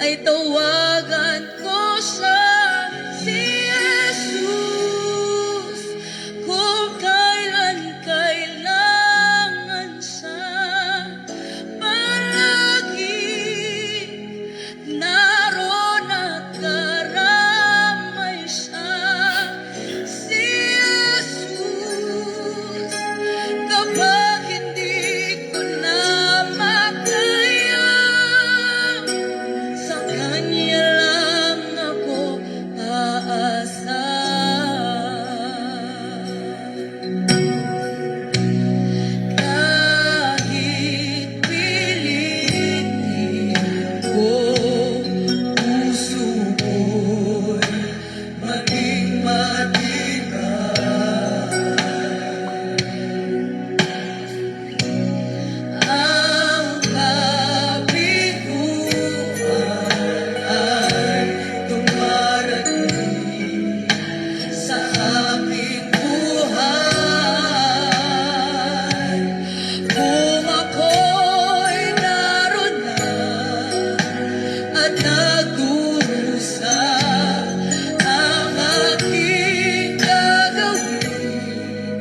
ay tawagan ko siya, si Jesus. Kung kailan kailangan siya, palagi naroon at karamay siya, si Jesus. Kapag hindi ko na makaya, sa Kanya lang ako aasa. Kahit pilitin ko, puso ko'y maging matibay. Ang kabiguan ay dumarating sa aking buhay. Kung ako'y naroon na at nagdurusa, ang aking gagawin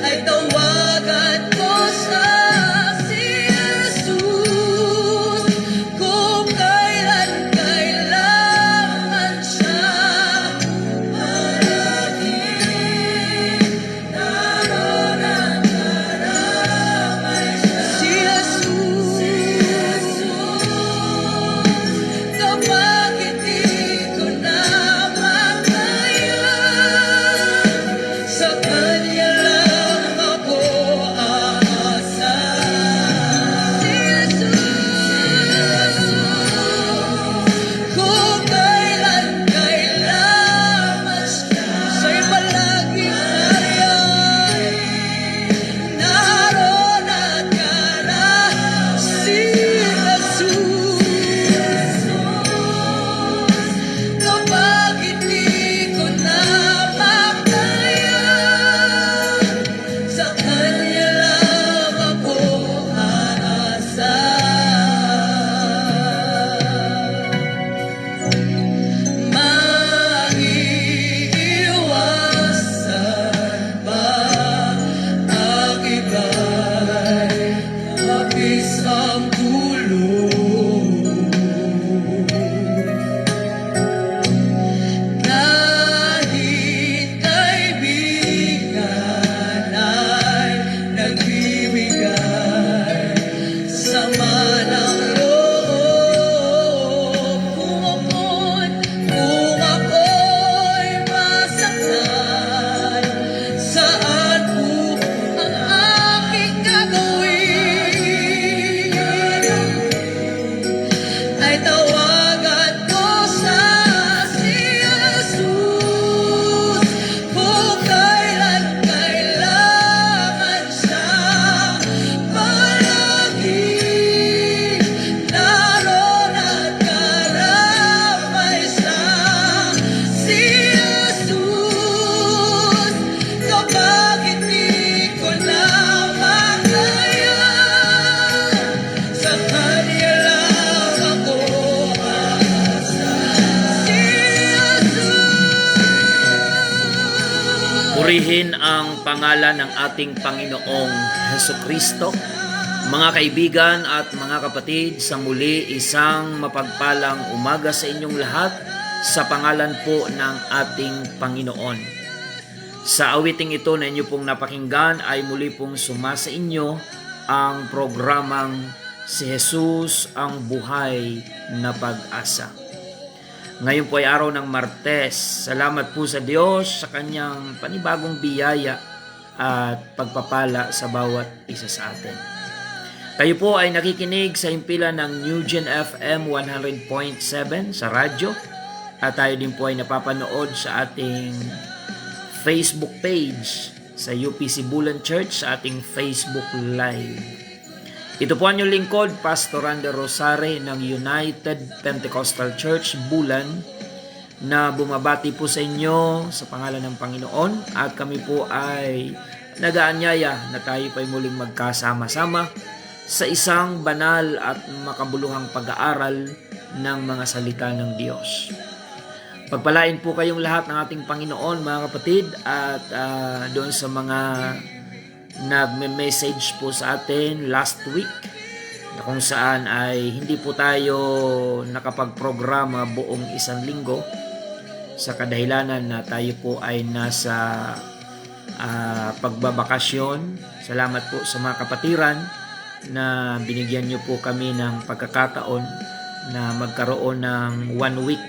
ay tawagan ko sa si Jesus. Kung kailan kailangan siya, palagi naroon at karamay siya, si Jesus. Kapag hindi ko na makaya, sa Kanya lang ako aasa, si Jesus. Kung kailan kailangan siya, siya'y palaging nariyan, naroon at karamay, si Jesus. Kapag hindi ko na makaya, sa Kanya lang ako aasa. Maiiwasan ba ang iba'y labis ang dulo? Kahit kaibigan ay nagbibigay sama ng loob, kung ako'y masaktan, saan po ang aking gagawin? Ay tawagan ko sa si Jesus. Kung kailan kailangan siya, palagi naroon at karamay siya, si Jesus. Kapag hindi ko na makaya, sa Kanya lang ako aasa, si Jesus. Purihin ang pangalan ng ating Panginoong Hesukristo. Mga kaibigan at mga kapatid, sa muli isang mapagpalang umaga sa inyong lahat sa pangalan po ng ating Panginoon. Sa awiting ito na inyo pong napakinggan ay muli pong sumasa inyo ang programang Si Jesus ang Buhay na Pag-asa. Ngayon po ay araw ng Martes. Salamat po sa Diyos sa Kanyang panibagong biyaya at pagpapala sa bawat isa sa atin. Kayo po ay nakikinig sa himpilan ng New Gen FM 100.7 sa radyo at tayo din po ay napapanood sa ating Facebook page sa UPC Bulan Church sa ating Facebook Live. Ito po ang inyong lingkod, Pastor Randy Rosare ng United Pentecostal Church Bulan, na bumabati po sa inyo sa pangalan ng Panginoon, at kami po ay nag-aanyaya na tayo pa muling magkasama-sama sa isang banal at makabuluhang pag-aaral ng mga salita ng Diyos. Pagpalain po kayong lahat ng ating Panginoon, mga kapatid, at doon sa mga nagme-message po sa atin last week na kung saan ay hindi po tayo nakapag-programa buong isang linggo sa kadahilanan na tayo po ay nasa pagbabakasyon. Salamat po sa mga kapatiran na binigyan niyo po kami ng pagkakataon na magkaroon ng 1 week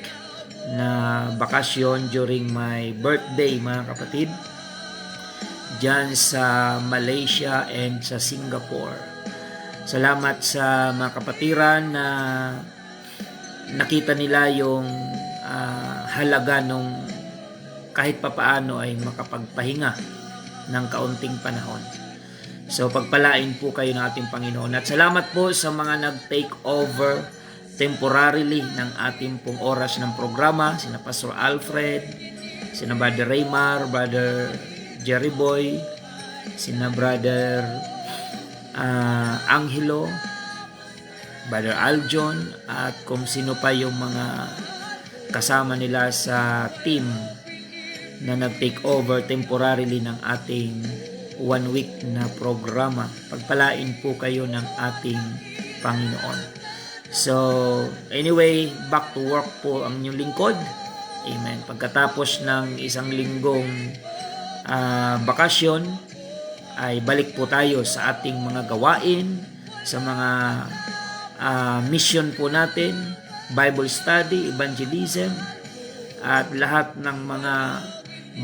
na bakasyon during my birthday, mga kapatid, dyan sa Malaysia and sa Singapore. Salamat sa mga kapatiran na nakita nila yung halaga nung kahit papaano ay makapagpahinga ng kaunting panahon. So pagpalain po kayo ng ating Panginoon. At salamat po sa mga nag-take over temporarily ng ating pong oras ng programa, sina Pastor Alfred, sina Brother Raymar, Brother Jerry Boy, sina Brother Angelo, Brother Aljon, at kung sino pa yung mga kasama nila sa team na nag-take over temporarily ng ating 1 week na programa. Pagpalain po kayo ng ating Panginoon. So, anyway, back to work po ang inyong lingkod. Amen. Pagkatapos ng isang linggong bakasyon, ay balik po tayo sa ating mga gawain, sa mga mission po natin, Bible study, evangelism, at lahat ng mga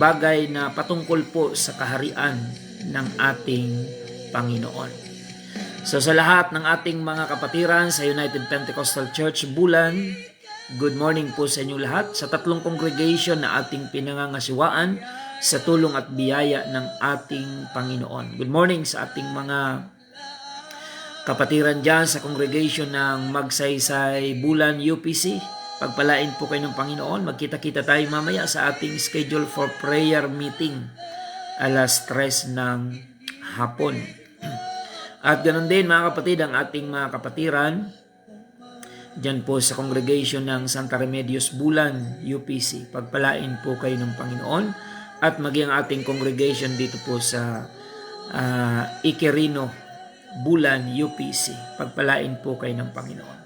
bagay na patungkol po sa kaharian ng ating Panginoon. So sa lahat ng ating mga kapatiran sa United Pentecostal Church Bulan, good morning po sa inyo lahat sa tatlong congregation na ating pinangangasiwaan sa tulong at biyaya ng ating Panginoon. Good morning sa ating mga kapatiran dyan sa congregation ng Magsaysay Bulan UPC. Pagpalain po kayo ng Panginoon. Magkita-kita tayo mamaya sa ating schedule for prayer meeting alas 3 ng hapon. At ganoon din mga kapatid, ang ating mga kapatiran dyan po sa congregation ng Santa Remedios Bulan UPC. Pagpalain po kayo ng Panginoon at maging ang ating congregation dito po sa Iquirino Bulan UPC. Pagpalain po kayo ng Panginoon.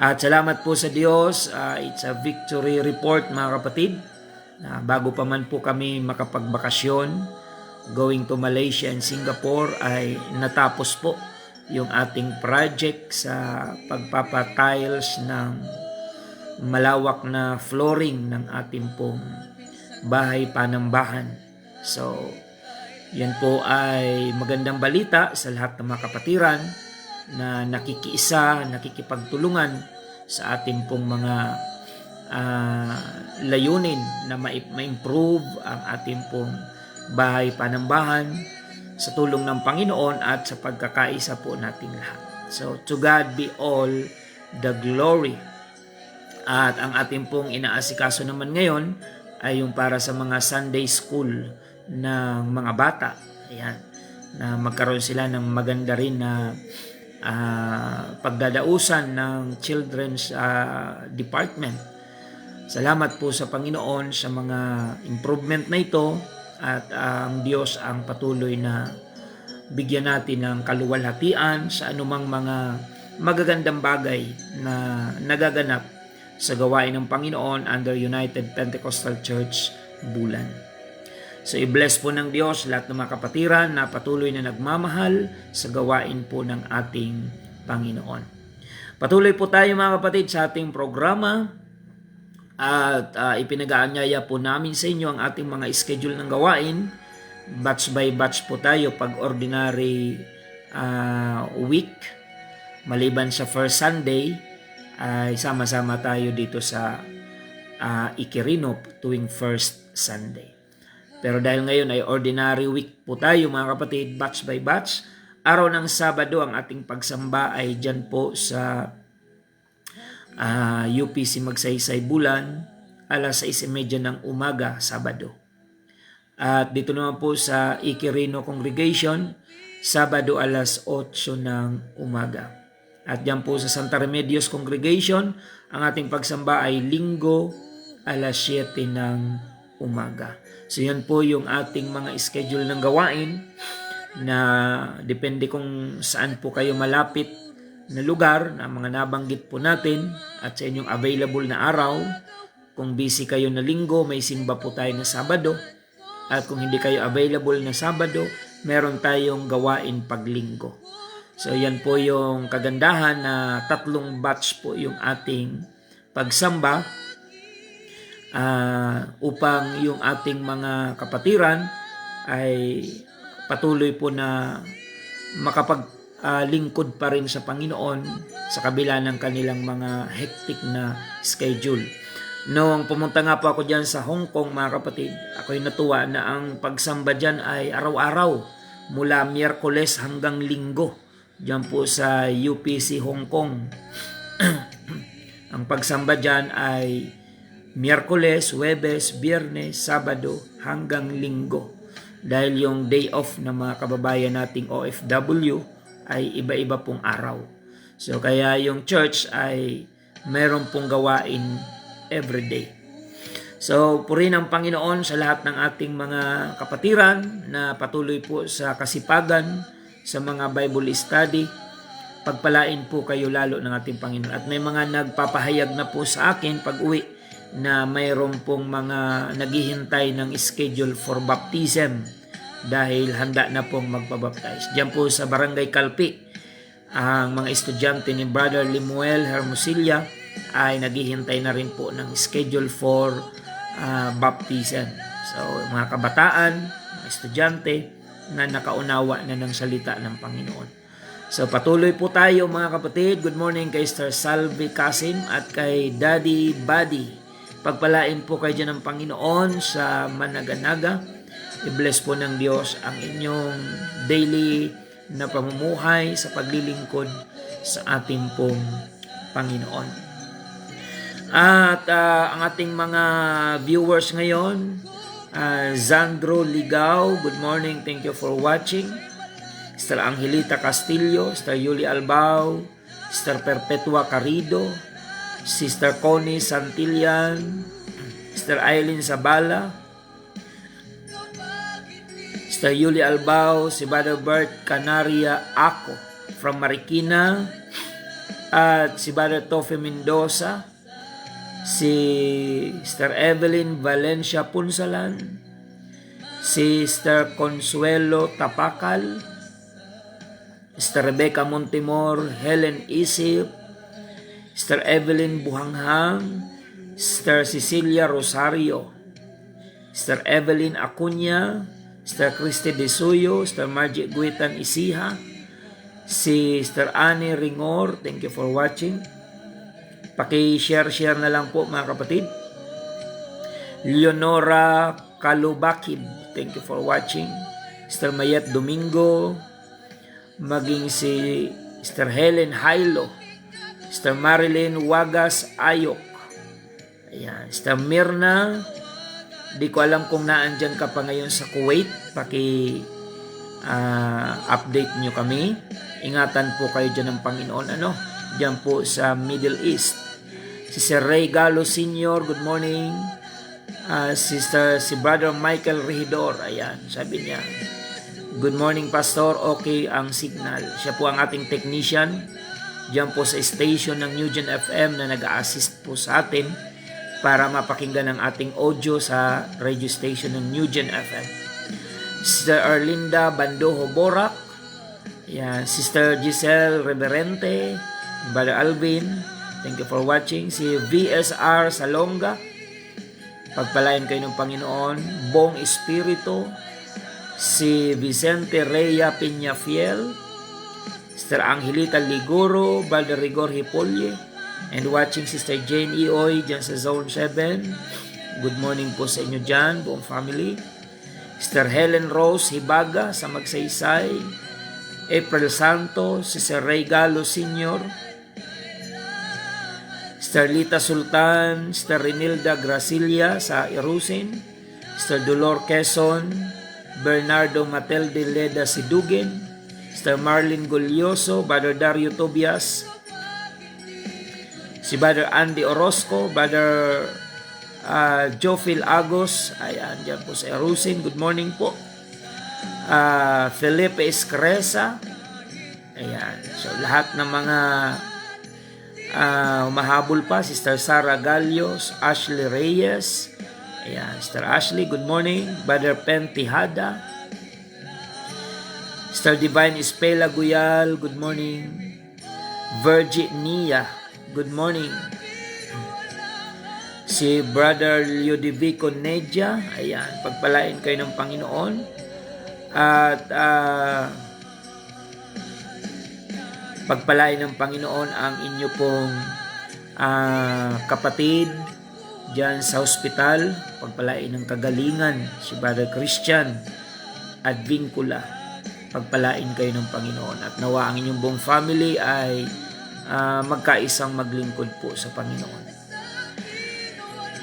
At salamat po sa Diyos. It's a victory report mga kapatid. Bago pa man po kami makapagbakasyon going to Malaysia and Singapore ay natapos po yung ating project sa pagpapatiles ng malawak na flooring ng ating pong bahay panambahan. So, yan po ay magandang balita sa lahat ng mga kapatiran na nakikiisa, nakikipagtulungan sa ating pong mga layunin na ma-improve ang ating pong bahay panambahan sa tulong ng Panginoon at sa pagkakaisa po nating lahat. So, to God be all the glory. At ang ating pong inaasikaso naman ngayon ay yung para sa mga Sunday school ng mga bata. Ayan, na magkaroon sila ng maganda rin na pagdadausan ng children's department. Salamat po sa Panginoon sa mga improvement na ito at ang Diyos ang patuloy na bigyan natin ng kaluwalhatian sa anumang mga magagandang bagay na nagaganap sa gawain ng Panginoon under United Pentecostal Church Bulan. So i-bless po ng Diyos lahat ng mga kapatiran na patuloy na nagmamahal sa gawain po ng ating Panginoon. Patuloy po tayo mga kapatid sa ating programa at ipinag-aanyaya po namin sa inyo ang ating mga schedule ng gawain. Batch by batch po tayo pag ordinary week. Maliban sa first Sunday, ay sama-sama tayo dito sa Iquirino tuwing first Sunday. Pero dahil ngayon ay ordinary week po tayo mga kapatid, batch by batch, araw ng Sabado ang ating pagsamba ay dyan po sa UPC Magsaysay Bulan, alas 6:30 ng umaga, Sabado. At dito naman po sa Iquirino Congregation, Sabado alas 8 ng umaga. At diyan po sa Santa Remedios Congregation, ang ating pagsamba ay Linggo alas 7 ng umaga. So yan po yung ating mga schedule ng gawain na depende kung saan po kayo malapit na lugar na mga nabanggit po natin at sa inyong available na araw. Kung busy kayo na Linggo, may simba po tayo na Sabado. At kung hindi kayo available na Sabado, meron tayong gawain paglinggo. So yan po yung kagandahan na 3 batch po yung ating pagsamba upang yung ating mga kapatiran ay patuloy po na makapaglingkod pa rin sa Panginoon sa kabila ng kanilang mga hectic na schedule. Noong pumunta nga po ako dyan sa Hong Kong, mga kapatid, ako'y natuwa na ang pagsamba dyan ay araw-araw mula Miyerkules hanggang Linggo dyan po sa UPC Hong Kong. Ang pagsamba dyan ay Miyerkules, Huwebes, Biyernes, Sabado hanggang Linggo. Dahil yung day off ng mga kababayan nating OFW ay iba-iba pong araw. So kaya yung church ay meron pong gawain everyday. So purihin ang Panginoon sa lahat ng ating mga kapatiran na patuloy po sa kasipagan sa mga Bible study. Pagpalain po kayo lalo ng ating Panginoon. At may mga nagpapahayag na po sa akin pag uwi na mayroon pong mga naghihintay ng schedule for baptism dahil handa na pong magpabaptize. Diyan po sa Barangay Kalpi, ang mga estudyante ni Brother Limuel Hermosilla ay naghihintay na rin po ng schedule for baptism. So mga kabataan, mga estudyante na nakaunawa na ng salita ng Panginoon. So patuloy po tayo mga kapatid. Good morning kay Sir Salvi Kasim at kay Daddy Buddy. Pagpalain po kayo dyan ng Panginoon sa Managanaga. I-bless po ng Diyos ang inyong daily na pamumuhay sa paglilingkod sa ating pong Panginoon. At ang ating mga viewers ngayon, Zandro Ligao, good morning, thank you for watching. Sister Angelita Castillo, Sister Yuli Albao, Sister Perpetua Carido, Sister Connie Santillan, Sister Aileen Sabala, Sister Yuli Albao, si Brother Bert Canaria Ako from Marikina, at si Brother Tofe Mendoza, si Sister Evelyn Valencia Punsalan, si Sister Consuelo Tapacal, Sister Rebecca Montemor, Helen Isip, Sister Evelyn Buhanghang, Sister Cecilia Rosario, Sister Evelyn Acuña, Sister Christy De Suyo, Sister Margie Guitan Isiha, si Sister Annie Ringor, thank you for watching. Paki-share na lang po mga kapatid. Leonora Kalubakib, thank you for watching. Sister Mayet Domingo, maging si Sister Helen Hailo, Sister Marilyn Wagas Ayok, ayan, Sister Mirna, di ko alam kung naandyan ka pa ngayon sa Kuwait, update nyo kami. Ingatan po kayo dyan ng Panginoon, dyan po sa Middle East. Si Sir Ray Galo Sr., good morning. Si Brother Michael Regidor, ayan, sabi niya, good morning Pastor, okay ang signal. Siya po ang ating technician dyan po sa station ng Newgen FM na nag-a-assist po sa atin para mapakinggan ang ating audio sa radio station ng Newgen FM. Sister Arlinda Bandoho Borak, ayan, Sister Giselle Reverente, Brother Alvin, thank you for watching. Si VSR Salonga, pagpalain kayo ng Panginoon. Bong Espiritu, si Vicente Rhea Peñafiel, Sister Angelita Ligoro, Brother Rigor Hipolye, and watching Sister Jane Ioy dyan sa Zone 7. Good morning po sa inyo dyan, buong family. Sister Helen Rose Hibaga sa Magsaysay, April Santos, si Sir Ray Galo Sr., Sister Lita Sultan, Sister Renilda Gracilia sa Irusin, Sister Dolor Quezon, Bernardo Matel de Leda Sidugin, Sister Marlene Golyoso, Brother Dario Tobias, Si Brother Andy Orozco, Brother Jofil Agos, ayan, dyan po sa Erusin, good morning po. Felipe Escresa, ayan, so lahat ng mga humahabol pa, Sister Sara Galios, Ashley Reyes, ayan, Sister Ashley, good morning. Brother Pen Tijada, Sister Divine Espela Guyal, good morning. Virginia, good morning. Si Brother Ludovico Nedia, ayan, pagpalain kayo ng Panginoon. At pagpalain ng Panginoon ang inyo pong kapatid dyan sa hospital. Pagpalain ng kagalingan si Brother Christian Advincula. Pagpalain kayo ng Panginoon. At nawa ang inyong buong family ay magkaisang maglingkod po sa Panginoon.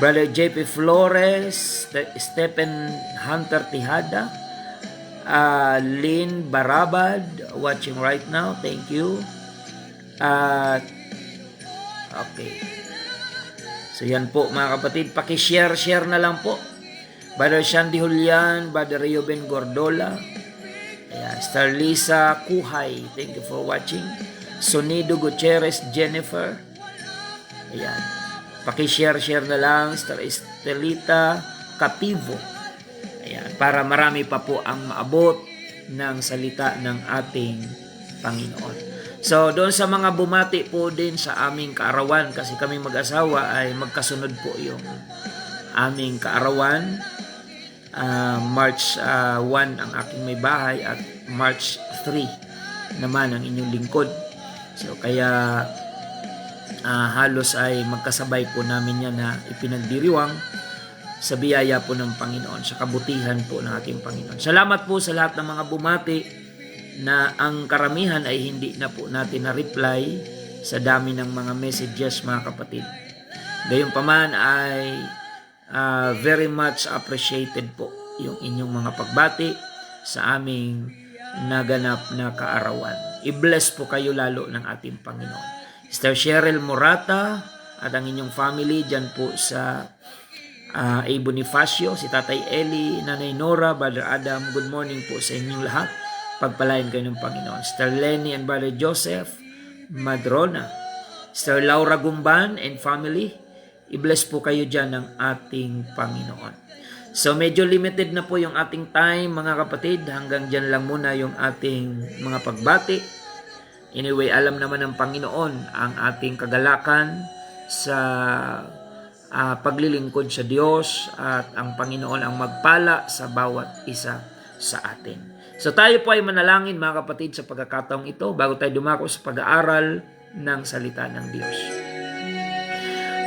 Brother JP Flores, Stephen Hunter Tijada, Lynn Barabad, watching right now, thank you. Okay. So yan po mga kapatid, paki-share na lang po. Brother Shandy Julian, Brother Reuben Gordola, ayan, Star Lisa Kuhay, thank you for watching. Sonido Gutierrez Jennifer, ayan, paki-share na lang. Star Estelita Cativo, ayan, para marami pa po ang maabot ng salita ng ating Panginoon. So doon sa mga bumati po din sa aming kaarawan, kasi kami mag-asawa ay magkasunod po yung aming kaarawan. March 1 ang aking may bahay at March 3 naman ang inyong lingkod. So kaya halos ay magkasabay po namin yan na ipinagdiriwang sa biyaya po ng Panginoon, sa kabutihan po ng ating Panginoon. Salamat po sa lahat ng mga bumati na ang karamihan ay hindi na po natin na-reply sa dami ng mga messages mga kapatid. Gayunpaman ay very much appreciated po yung inyong mga pagbati sa aming naganap na kaarawan. I-bless po kayo lalo ng ating Panginoon. Sister Cheryl Morata at ang inyong family dyan po sa A. Bonifacio, si Tatay Eli, Nanay Nora, Brother Adam, good morning po sa inyong lahat. Pagpalain kayo ng Panginoon. Sister Lenny and Brother Joseph Madrona, Sister Laura Gumban and family, i-bless po kayo dyan ng ating Panginoon. So medyo limited na po yung ating time mga kapatid. Hanggang dyan lang muna yung ating mga pagbati. Anyway, alam naman ng Panginoon ang ating kagalakan sa paglilingkod sa Diyos, at ang Panginoon ang magpala sa bawat isa sa atin. So tayo po ay manalangin mga kapatid sa pagkakataong ito bago tayo dumako sa pag-aaral ng salita ng Diyos.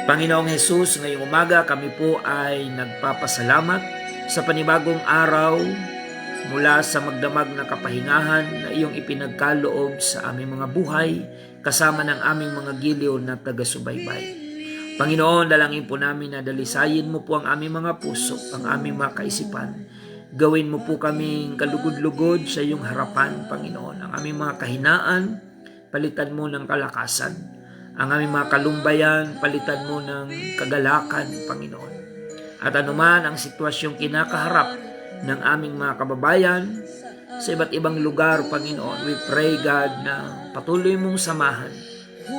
Panginoong Jesus, ngayong umaga kami po ay nagpapasalamat sa panibagong araw mula sa magdamag na kapahingahan na iyong ipinagkaloob sa aming mga buhay kasama ng aming mga giliw na taga-subaybay. Panginoon, dalangin po namin na dalisayin mo po ang aming mga puso, ang aming mga kaisipan. Gawin mo po kaming kalugod-lugod sa iyong harapan, Panginoon. Ang aming mga kahinaan, palitan mo ng kalakasan. Ang aming mga kalumbayan, palitan mo ng kagalakan, Panginoon. At anuman ang sitwasyong kinakaharap ng aming mga kababayan sa iba't ibang lugar, Panginoon, we pray, God, na patuloy mong samahan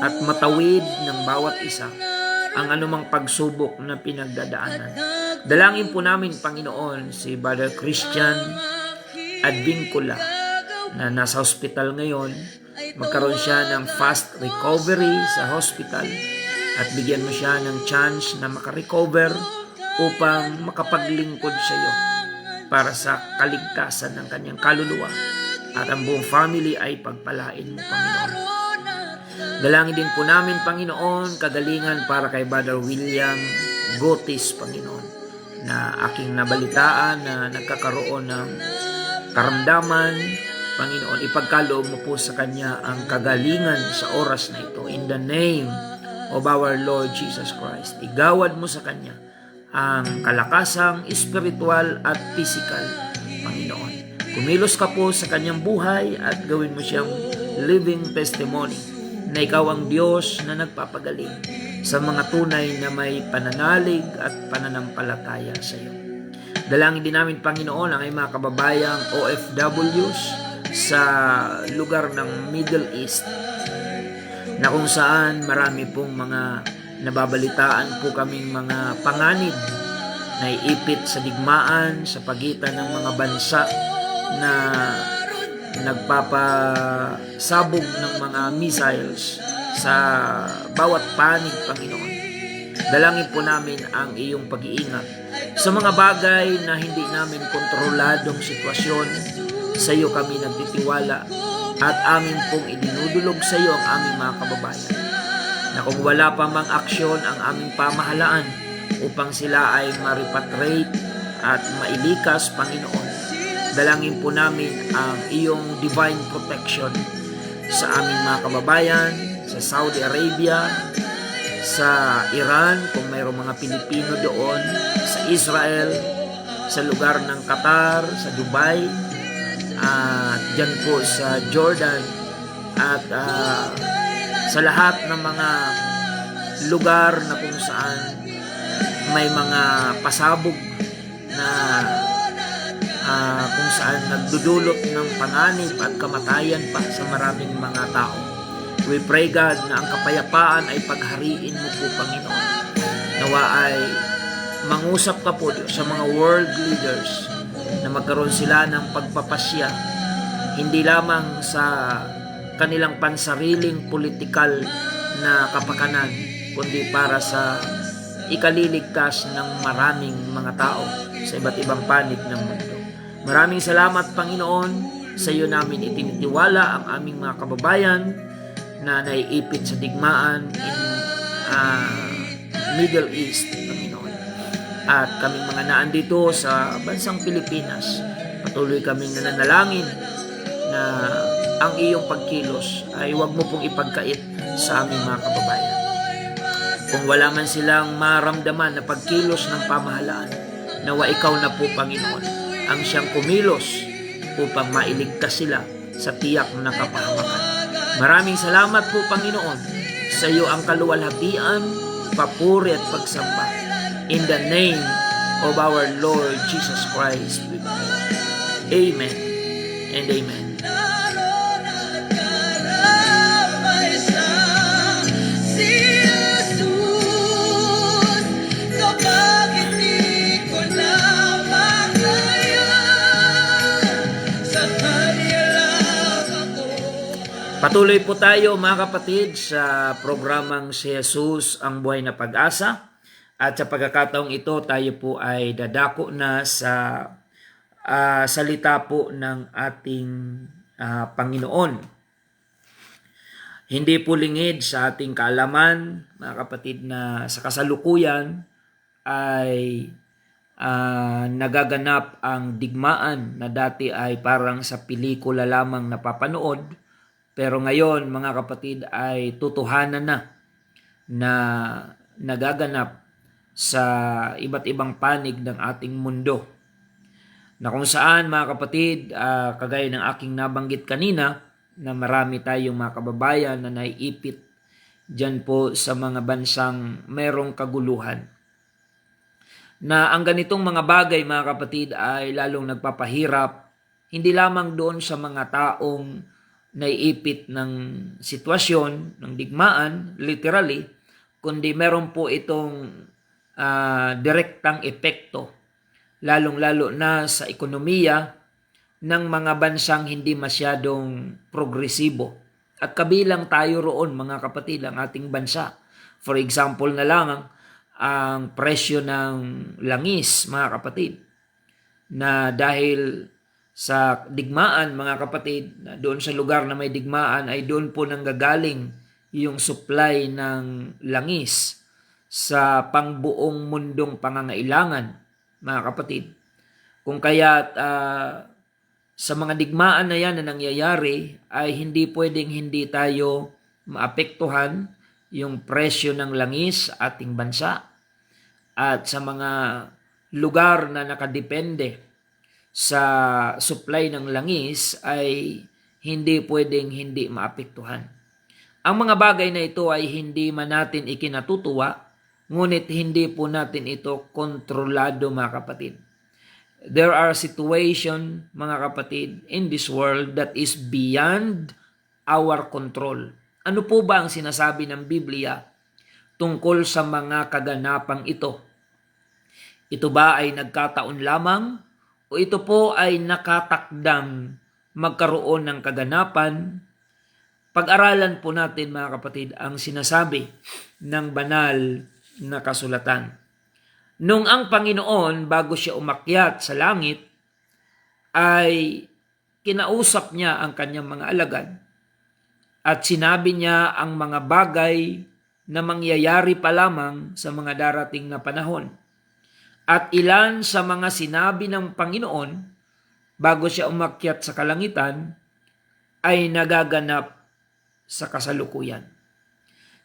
at matawid ng bawat isa ang anumang pagsubok na pinagdadaanan. Dalangin po namin, Panginoon, si Brother Christian Advincula na nasa hospital ngayon. Magkaroon siya ng fast recovery sa hospital at bigyan mo siya ng chance na makarecover upang makapaglingkod sa iyo para sa kaligtasan ng kanyang kaluluwa, at ang buong family ay pagpalain mo, Panginoon. Dalangin din po namin, Panginoon, kagalingan para kay Brother William Gotis, Panginoon, na aking nabalitaan na nagkakaroon ng karamdaman. Panginoon, ipagkaloob mo po sa kanya ang kagalingan sa oras na ito. In the name of our Lord Jesus Christ, igawad mo sa kanya ang kalakasang espiritual at physical, Panginoon. Kumilos ka po sa kanyang buhay at gawin mo siyang living testimony na ikaw ang Diyos na nagpapagaling sa mga tunay na may pananalig at pananampalataya sa iyo. Dalangin din namin, Panginoon, ang mga kababayang OFWs sa lugar ng Middle East na kung saan marami pong mga nababalitaan po kaming mga panganib na iipit sa digmaan sa pagitan ng mga bansa na nagpapasabog ng mga missiles sa bawat panig, Panginoon. Dalangin po namin ang iyong pag-iingat sa mga bagay na hindi namin kontroladong sitwasyon. Sa iyo kami nagtitiwala at amin pong idinudulog sa iyo ang aming mga kababayan na kung wala pa mang aksyon ang aming pamahalaan upang sila ay ma-repatriate at mailikas, Panginoon, dalangin po namin ang iyong divine protection sa aming mga kababayan sa Saudi Arabia, sa Iran, kung mayroong mga Pilipino doon, sa Israel, sa lugar ng Qatar, sa Dubai, at dyan po sa Jordan, at sa lahat ng mga lugar na kung saan may mga pasabog na kung saan nagdudulot ng panganib at kamatayan pa sa maraming mga tao. We pray, God, na ang kapayapaan ay paghariin mo po, Panginoon. Nawa ay mangusap ka po Diyos sa mga world leaders na magkaroon sila ng pagpapasya, hindi lamang sa kanilang pansariling politikal na kapakanan, kundi para sa ikaliligtas ng maraming mga tao sa iba't ibang panig ng mundo. Maraming salamat, Panginoon. Sa iyo namin itinitiwala ang aming mga kababayan na naiipit sa digmaan in Middle East, Panginoon. At kaming mga naandito sa bansang Pilipinas, patuloy kaming nananalangin na ang iyong pagkilos ay huwag mo pong ipagkait sa aming mga kababayan. Kung wala man silang maramdaman na pagkilos ng pamahalaan, nawa ikaw na po, Panginoon, ang siyang kumilos upang mailigtas sila sa tiyak na kapahamakan. Maraming salamat po, Panginoon. Sa iyo ang kaluwalhatian, papuri at pagsamba. In the name of our Lord Jesus Christ, we pray. Amen and amen. Patuloy po tayo, mga kapatid, sa programang si Jesus ang buhay na pag-asa. At sa pagkakataong ito, tayo po ay dadako na sa salita po ng ating Panginoon. Hindi po lingid sa ating kaalaman, mga kapatid, na sa kasalukuyan ay nagaganap ang digmaan na dati ay parang sa pelikula lamang napapanood. Pero ngayon, mga kapatid, ay tutuhanan na nagaganap sa iba't ibang panig ng ating mundo. Na kung saan, mga kapatid, kagaya ng aking nabanggit kanina, na marami tayong mga kababayan na naiipit dyan po sa mga bansang merong kaguluhan. Na ang ganitong mga bagay, mga kapatid, ay lalong nagpapahirap, hindi lamang doon sa mga taong naiipit ng sitwasyon, ng digmaan, literally, kundi meron po itong direktang epekto, lalong-lalo na sa ekonomiya ng mga bansang hindi masyadong progresibo. At kabilang tayo roon, mga kapatid, ang ating bansa. For example na lang, ang presyo ng langis, mga kapatid, na dahil sa digmaan, mga kapatid, doon sa lugar na may digmaan ay doon po nanggagaling yung supply ng langis sa pangbuong mundong pangangailangan, mga kapatid. Kung kaya't sa mga digmaan na yan na nangyayari ay hindi pwedeng hindi tayo maapektuhan yung presyo ng langis sa ating bansa at sa mga lugar na nakadepende sa supply ng langis ay hindi pwedeng hindi maapektuhan. Ang mga bagay na ito ay hindi man natin ikinatutuwa, ngunit hindi po natin ito kontrolado, mga kapatid. There are situations, mga kapatid, in this world that is beyond our control. Ano po ba ang sinasabi ng Biblia tungkol sa mga kaganapang ito? Ito ba ay nagkataon lamang o ito po ay nakatakdang magkaroon ng kaganapan? Pag-aralan po natin, mga kapatid, ang sinasabi ng banal na kasulatan. Nung ang Panginoon, bago siya umakyat sa langit, ay kinausap niya ang kanyang mga alagad at sinabi niya ang mga bagay na mangyayari pa lamang sa mga darating na panahon. At ilan sa mga sinabi ng Panginoon bago siya umakyat sa kalangitan ay nagaganap sa kasalukuyan.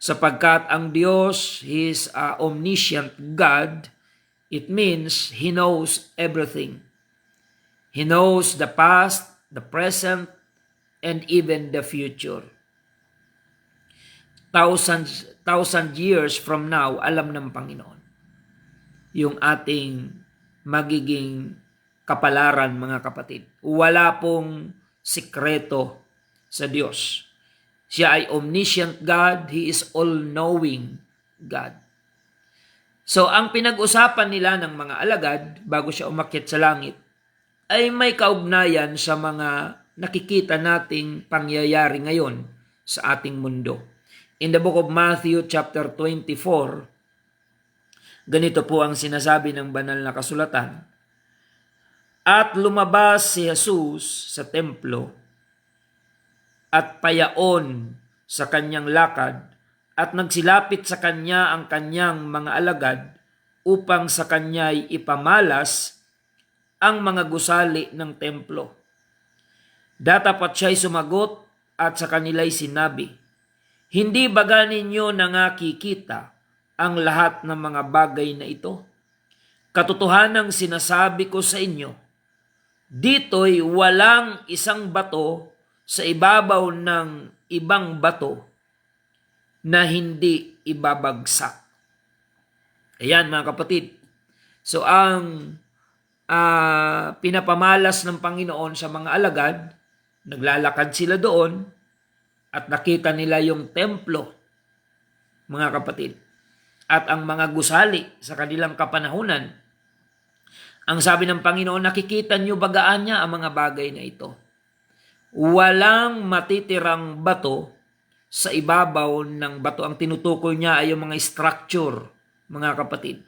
Sapagkat ang Diyos, He is a omniscient God, it means He knows everything. He knows the past, the present, and even the future. Thousand years from now, alam ng Panginoon yung ating magiging kapalaran, mga kapatid. Wala pong sikreto sa Diyos. Siya ay omniscient God. He is all-knowing God. So, ang pinag-usapan nila ng mga alagad bago siya umakyat sa langit ay may kaugnayan sa mga nakikita nating pangyayari ngayon sa ating mundo. In the book of Matthew chapter 24, ganito po ang sinasabi ng banal na kasulatan. At lumabas si Jesus sa templo at payaon sa kanyang lakad at nagsilapit sa kanya ang kanyang mga alagad upang sa kanya'y ipamalas ang mga gusali ng templo. Datapat siya'y sumagot at sa kanila'y sinabi, hindi baga ninyo nangakikita ang lahat ng mga bagay na ito? Katotohanang sinasabi ko sa inyo, dito'y walang isang bato sa ibabaw ng ibang bato na hindi ibabagsak. Ayan, mga kapatid. So ang pinapamalas ng Panginoon sa mga alagad, naglalakad sila doon at nakita nila yung templo, mga kapatid, at ang mga gusali sa kanilang kapanahunan. Ang sabi ng Panginoon, nakikita niyo bagaan niya ang mga bagay na ito. Walang matitirang bato sa ibabaw ng bato. Ang tinutukoy niya ay yung mga structure, mga kapatid.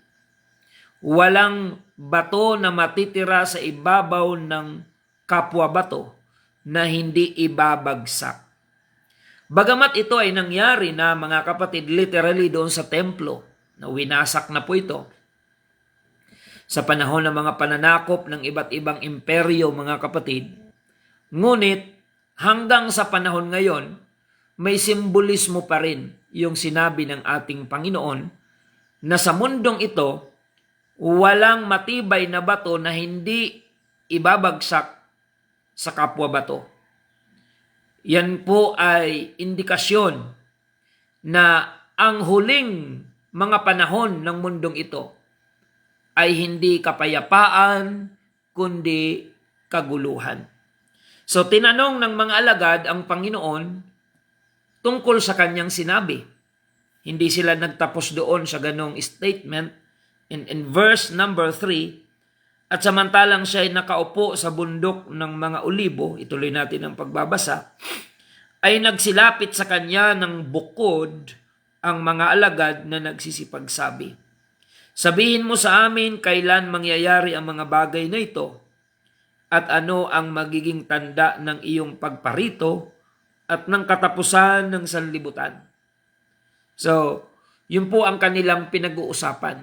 Walang bato na matitira sa ibabaw ng kapwa bato na hindi ibabagsak. Bagamat ito ay nangyari na, mga kapatid, literally doon sa templo, na winasak na po ito. Sa panahon ng mga pananakop ng iba't ibang imperyo, mga kapatid, ngunit hanggang sa panahon ngayon, may simbolismo pa rin yung sinabi ng ating Panginoon na sa mundong ito, walang matibay na bato na hindi ibabagsak sa kapwa bato. Yan po ay indikasyon na ang huling mga panahon ng mundong ito ay hindi kapayapaan, kundi kaguluhan. So tinanong ng mga alagad ang Panginoon tungkol sa kanyang sinabi. Hindi sila nagtapos doon sa ganong statement. In verse number 3, at samantalang siya ay nakaupo sa bundok ng mga olibo, ituloy natin ang pagbabasa, ay nagsilapit sa kanya ng bukod ang mga alagad na nagsisipagsabi, sabihin mo sa amin kailan mangyayari ang mga bagay na ito at ano ang magiging tanda ng iyong pagparito at ng katapusan ng sanlibutan. So, yun po ang kanilang pinag-uusapan.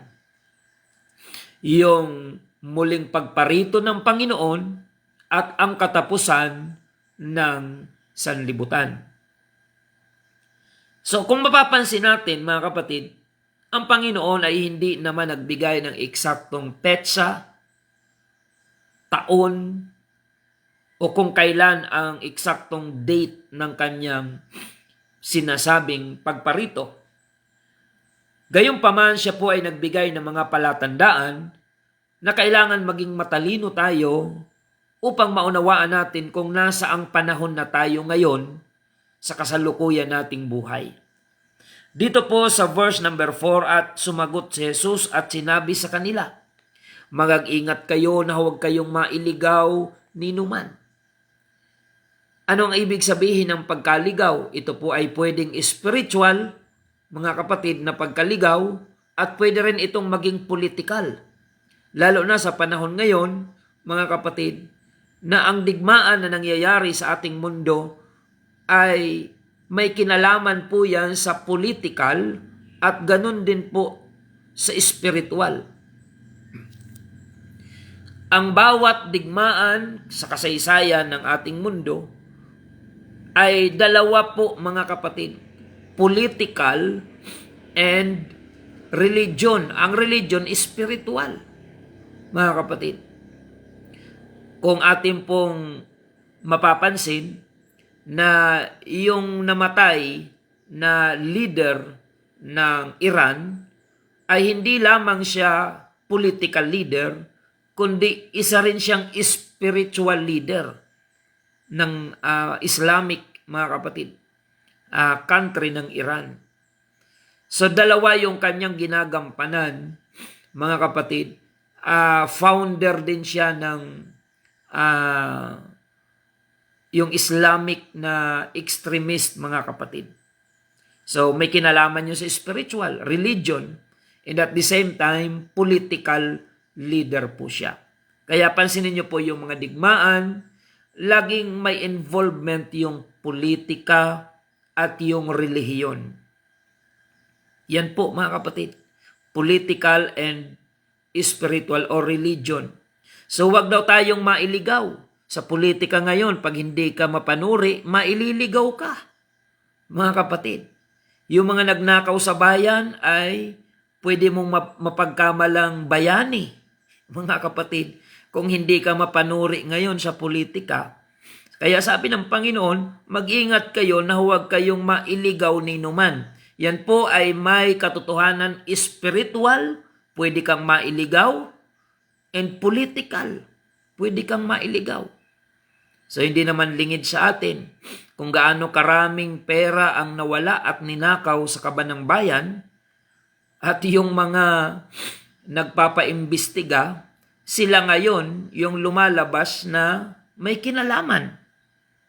Yung muling pagparito ng Panginoon at ang katapusan ng sanlibutan. So kung mapapansin natin, mga kapatid, ang Panginoon ay hindi naman nagbigay ng eksaktong petsa, taon, o kung kailan ang eksaktong date ng kanyang sinasabing pagparito. Gayunpaman siya po ay nagbigay ng mga palatandaan na kailangan maging matalino tayo upang maunawaan natin kung nasaang panahon na tayo ngayon sa kasalukuyan nating buhay. Dito po sa verse number 4, at sumagot si Jesus at sinabi sa kanila, "Magag-ingat kayo na huwag kayong mailigaw ni numan." Ano ang ibig sabihin ng pagkaligaw? Ito po ay pwedeng spiritual, mga kapatid, na pagkaligaw, at pwede rin itong maging political. Lalo na sa panahon ngayon, mga kapatid, na ang digmaan na nangyayari sa ating mundo ay may kinalaman po yan sa political at ganun din po sa spiritual. Ang bawat digmaan sa kasaysayan ng ating mundo ay dalawa po, mga kapatid, political and religion. Ang religion is spiritual, mga kapatid. Kung atin pong mapapansin na yung namatay na leader ng Iran ay hindi lamang siya political leader, kundi isa rin siyang spiritual leader ng Islamic, mga kapatid, country ng Iran. So dalawa yung kanyang ginagampanan, mga kapatid. Founder din siya ng yung Islamic na extremist, mga kapatid. So may kinalaman yun sa spiritual, religion, and at the same time, political leader po siya. Kaya pansinin niyo po yung mga digmaan, laging may involvement yung politika at yung relihiyon. Yan po, mga kapatid, political and spiritual or religion. So wag daw tayong mailigaw. Sa politika ngayon, pag hindi ka mapanuri, maililigaw ka, mga kapatid. Yung mga nagnakaw sa bayan ay pwede mong mapagkamalang bayani, mga kapatid, kung hindi ka mapanuri ngayon sa politika. Kaya sabi ng Panginoon, mag-ingat kayo na huwag kayong mailigaw ni numan. Yan po ay may katotohanan spiritual, pwede kang mailigaw, and political, pwede kang mailigaw. So hindi naman lingid sa atin kung gaano karaming pera ang nawala at ninakaw sa kaban ng bayan, at yung mga nagpapaimbestiga, sila ngayon yung lumalabas na may kinalaman.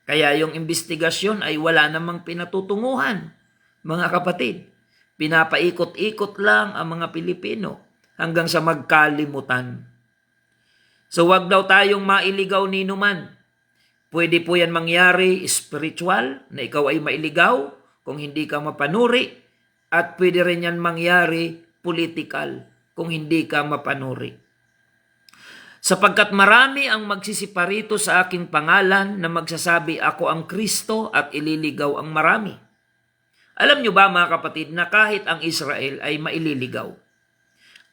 Kaya yung investigasyon ay wala namang pinatutunguhan, mga kapatid. Pinapaikot-ikot lang ang mga Pilipino hanggang sa magkalimutan. So wag daw tayong mailigaw ni numan. Pwede po yan mangyari spiritual, na ikaw ay mailigaw kung hindi ka mapanuri, at pwede rin yan mangyari political kung hindi ka mapanuri. Sapagkat marami ang magsisiparito sa aking pangalan na magsasabi, "Ako ang Kristo," at ililigaw ang marami. Alam nyo ba, mga kapatid, na kahit ang Israel ay maililigaw?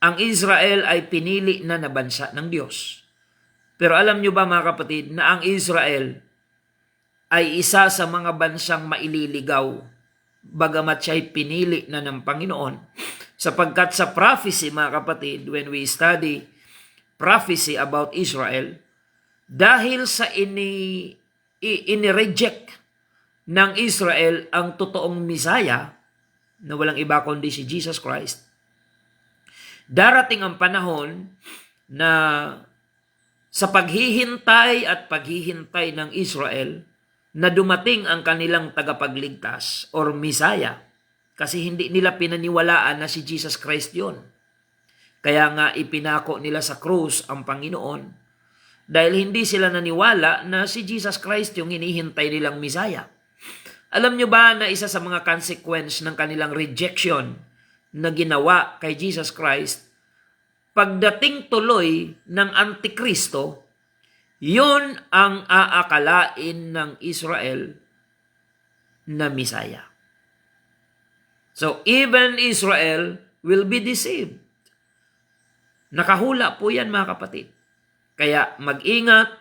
Ang Israel ay pinili na bansa ng Diyos. Pero alam nyo ba, mga kapatid, na ang Israel ay isa sa mga bansang maililigaw, bagamat siya ay pinili na ng Panginoon? Sapagkat sa prophecy, mga kapatid, when we study prophecy about Israel, dahil sa inireject ng Israel ang totoong Messiah, na walang iba kundi si Jesus Christ, darating ang panahon na sa paghihintay at paghihintay ng Israel na dumating ang kanilang tagapagligtas or Messiah, kasi hindi nila pinaniwalaan na si Jesus Christ yun. Kaya nga ipinako nila sa krus ang Panginoon dahil hindi sila naniwala na si Jesus Christ yung hinihintay nilang Messiah. Alam nyo ba na isa sa mga consequence ng kanilang rejection na ginawa kay Jesus Christ, pagdating tuloy ng Antikristo, yun ang aakalain ng Israel na Messiah. So even Israel will be deceived. Nakahula po yan, mga kapatid. Kaya mag-ingat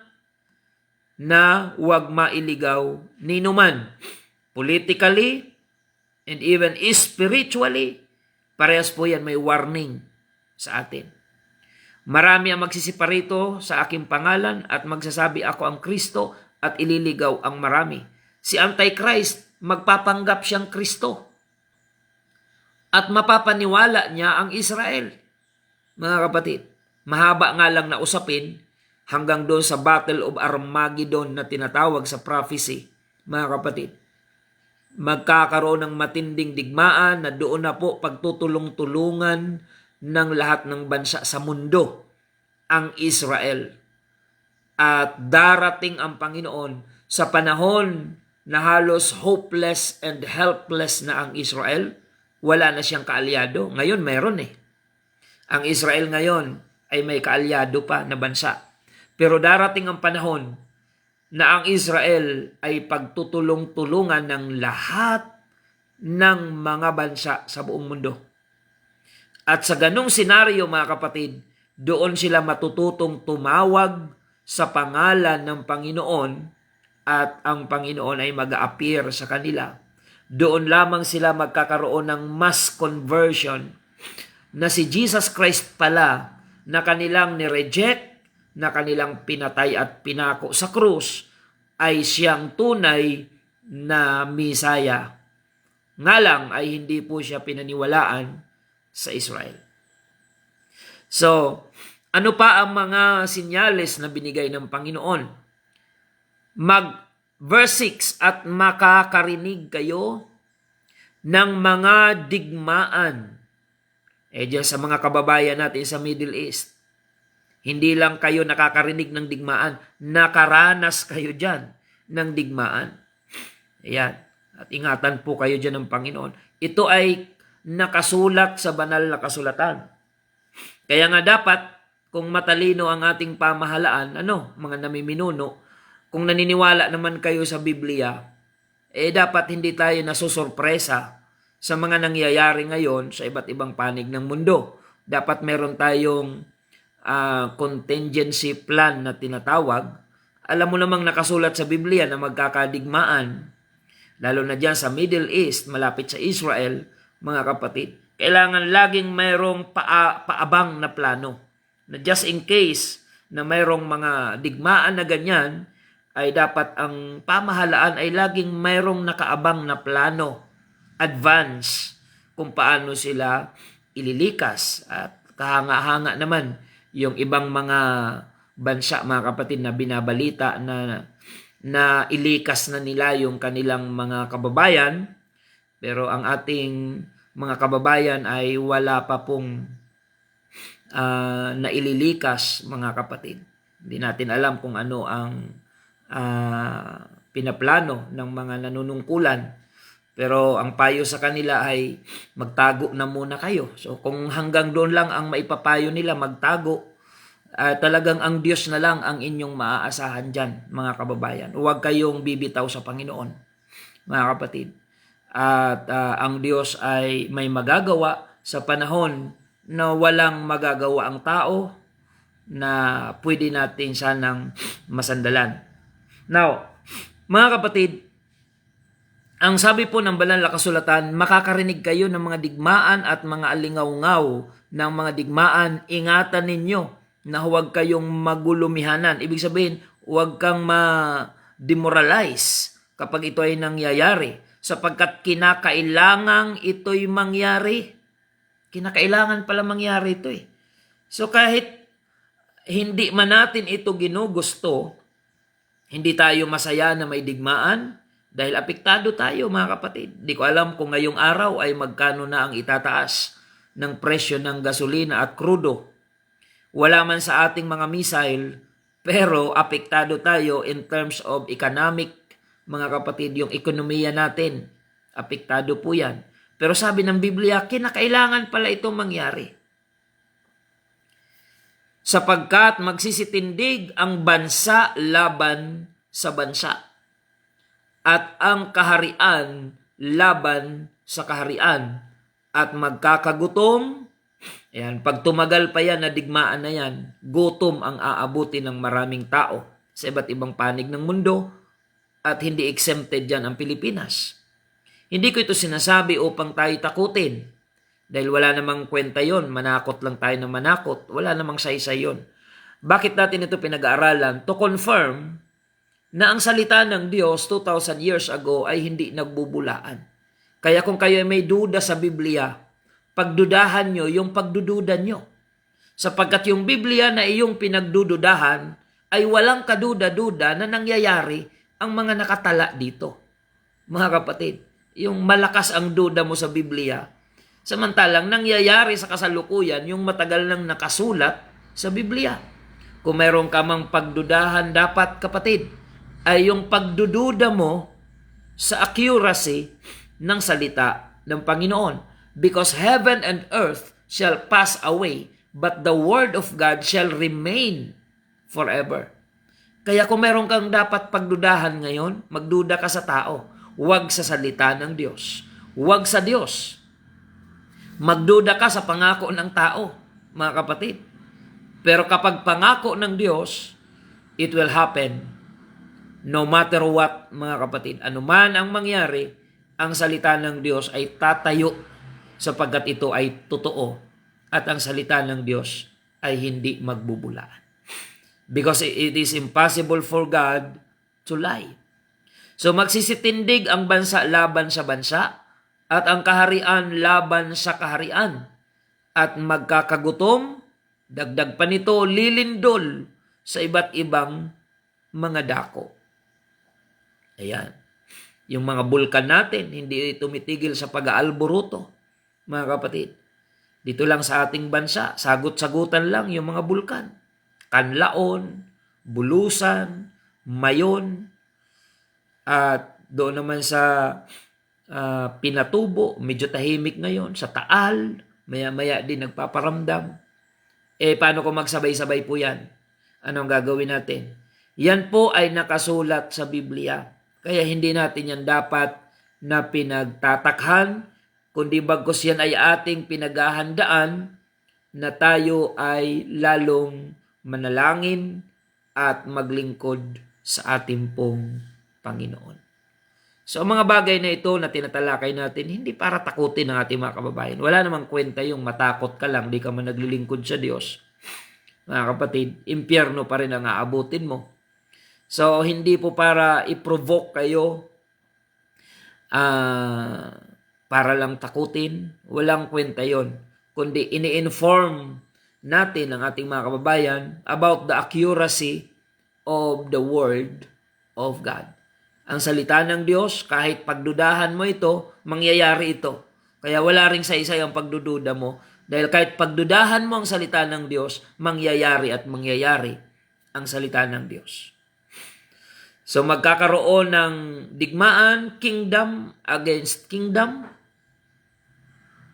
na huwag mailigaw ni numan. Politically, and even spiritually, parehas po yan may warning sa atin. Marami ang magsisiparito sa aking pangalan at magsasabi ako ang Kristo at ililigaw ang marami. Si Antichrist, magpapanggap siyang Kristo at mapapaniwala niya ang Israel. Mga kapatid, mahaba nga lang na usapin hanggang doon sa Battle of Armageddon na tinatawag sa prophecy. Mga kapatid, magkakaroon ng matinding digmaan na doon na po pagtutulong-tulungan ng lahat ng bansa sa mundo ang Israel. At darating ang Panginoon sa panahon na halos hopeless and helpless na ang Israel. Wala na siyang kaalyado. Ngayon meron eh. Ang Israel ngayon ay may kaalyado pa na bansa. Pero darating ang panahon na ang Israel ay pagtutulong-tulungan ng lahat ng mga bansa sa buong mundo. At sa ganung senaryo, mga kapatid, doon sila matututong tumawag sa pangalan ng Panginoon at ang Panginoon ay mag-a-appear sa kanila. Doon lamang sila magkakaroon ng mass conversion na si Jesus Christ pala na kanilang nireject, na kanilang pinatay at pinako sa krus, ay siyang tunay na Misaya. Nga lang ay hindi po siya pinaniwalaan sa Israel. So, ano pa ang mga sinyales na binigay ng Panginoon? Verse 6, at makakarinig kayo ng mga digmaan. Diyan sa mga kababayan natin sa Middle East, hindi lang kayo nakakarinig ng digmaan, nakaranas kayo dyan ng digmaan. Ayan. At ingatan po kayo dyan ng Panginoon. Ito ay nakasulat sa banal na kasulatan. Kaya nga dapat, kung matalino ang ating pamahalaan, mga namiminuno, kung naniniwala naman kayo sa Biblia, dapat hindi tayo nasusurpresa sa mga nangyayari ngayon sa iba't ibang panig ng mundo. Dapat meron tayong contingency plan na tinatawag. Alam mo namang nakasulat sa Biblia na magkakadigmaan, lalo na dyan sa Middle East, malapit sa Israel, mga kapatid. Kailangan laging mayroong paabang na plano, na just in case na mayroong mga digmaan na ganyan, ay dapat ang pamahalaan ay laging mayroong nakaabang na plano, advance, kung paano sila ililikas. At kahanga-hanga naman yung ibang mga bansa, mga kapatid, na binabalita na ilikas na nila yung kanilang mga kababayan, pero ang ating mga kababayan ay wala pa pong naililikas, mga kapatid. Hindi natin alam kung ano ang pinaplano ng mga nanunungkulan. Pero ang payo sa kanila ay magtago na muna kayo. So kung hanggang doon lang ang maipapayo nila, magtago, talagang ang Diyos na lang ang inyong maaasahan dyan, mga kababayan. Huwag kayong bibitaw sa Panginoon, mga kapatid. At ang Diyos ay may magagawa sa panahon na walang magagawa ang tao, na pwede natin sanang masandalan. Now, mga kapatid, ang sabi po ng banal na kasulatan, makakarinig kayo ng mga digmaan at mga alingaw-ngaw ng mga digmaan. Ingatan ninyo na huwag kayong magulumihanan. Ibig sabihin, huwag kang ma-demoralize kapag ito ay nangyayari, sapagkat kinakailangang ito'y mangyari. Kinakailangan pala mangyari ito eh. So kahit hindi man natin ito ginugusto, hindi tayo masaya na may digmaan dahil apektado tayo, mga kapatid. Di ko alam kung ngayong araw ay magkano na ang itataas ng presyo ng gasolina at krudo. Wala man sa ating mga missile, pero apektado tayo in terms of economic, mga kapatid, yung ekonomiya natin. Apektado po yan. Pero sabi ng Biblia, kinakailangan pala itong mangyari. Sapagkat magsisitindig ang bansa laban sa bansa, at ang kaharian laban sa kaharian, at magkakagutom. Ayan, pag tumagal pa yan na digmaan na yan, gutom ang aabuti ng maraming tao sa iba't ibang panig ng mundo, at hindi exempted dyan ang Pilipinas. Hindi ko ito sinasabi upang tayo takutin. Dahil wala namang kwenta yon, manakot lang tayo ng manakot. Wala namang saysay yon. Bakit natin ito pinag-aaralan? To confirm na ang salita ng Diyos 2,000 years ago ay hindi nagbubulaan. Kaya kung kayo ay may duda sa Biblia, pagdudahan nyo yung pagdududa nyo. Sapagkat yung Biblia na iyong pinagdududahan ay walang kaduda-duda na nangyayari ang mga nakatala dito. Mga kapatid, yung malakas ang duda mo sa Biblia, samantalang nangyayari sa kasalukuyan yung matagal nang nakasulat sa Biblia. Kung meron ka mang pagdudahan, dapat kapatid, ay yung pagdududa mo sa accuracy ng salita ng Panginoon. Because heaven and earth shall pass away, but the word of God shall remain forever. Kaya kung meron kang dapat pagdudahan ngayon, magduda ka sa tao. Huwag sa salita ng Diyos. Huwag sa Diyos. Magduda ka sa pangako ng tao, mga kapatid. Pero kapag pangako ng Diyos, it will happen no matter what, mga kapatid. Ano man ang mangyari, ang salita ng Diyos ay tatayo sapagkat ito ay totoo at ang salita ng Diyos ay hindi magbubulaan. Because it is impossible for God to lie. So magsisitindig ang bansa laban sa bansa at ang kaharian laban sa kaharian. At magkakagutom, dagdag pa nito, lilindol sa iba't ibang mga dako. Ayan. Yung mga bulkan natin, hindi tumitigil sa pag-aalboruto, mga kapatid. Dito lang sa ating bansa, sagot-sagutan lang yung mga bulkan. Kanlaon, Bulusan, Mayon, at doon naman sa Pinatubo, medyo tahimik ngayon. Sa Taal, maya-maya din nagpaparamdam. Paano kung magsabay-sabay po yan? Anong gagawin natin? Yan po ay nakasulat sa Biblia. Kaya hindi natin yan dapat na pinagtatakhan, kundi bagkus yan ay ating pinaghahandaan na tayo ay lalong manalangin at maglingkod sa ating pong Panginoon. So, ang mga bagay na ito na tinatalakay natin, hindi para takutin ang ating mga kababayan. Wala namang kwenta yung matakot ka lang, di ka man naglilingkod sa Diyos. Mga kapatid, impyerno pa rin ang aabutin mo. So, hindi po para i-provoke kayo, para lang takutin. Walang kwenta yon. Kundi ini-inform natin ang ating mga kababayan about the accuracy of the Word of God. Ang salita ng Diyos, kahit pagdudahan mo ito, mangyayari ito. Kaya wala ring saysay ang pagdududa mo. Dahil kahit pagdudahan mo ang salita ng Diyos, mangyayari at mangyayari ang salita ng Diyos. So magkakaroon ng digmaan, kingdom against kingdom,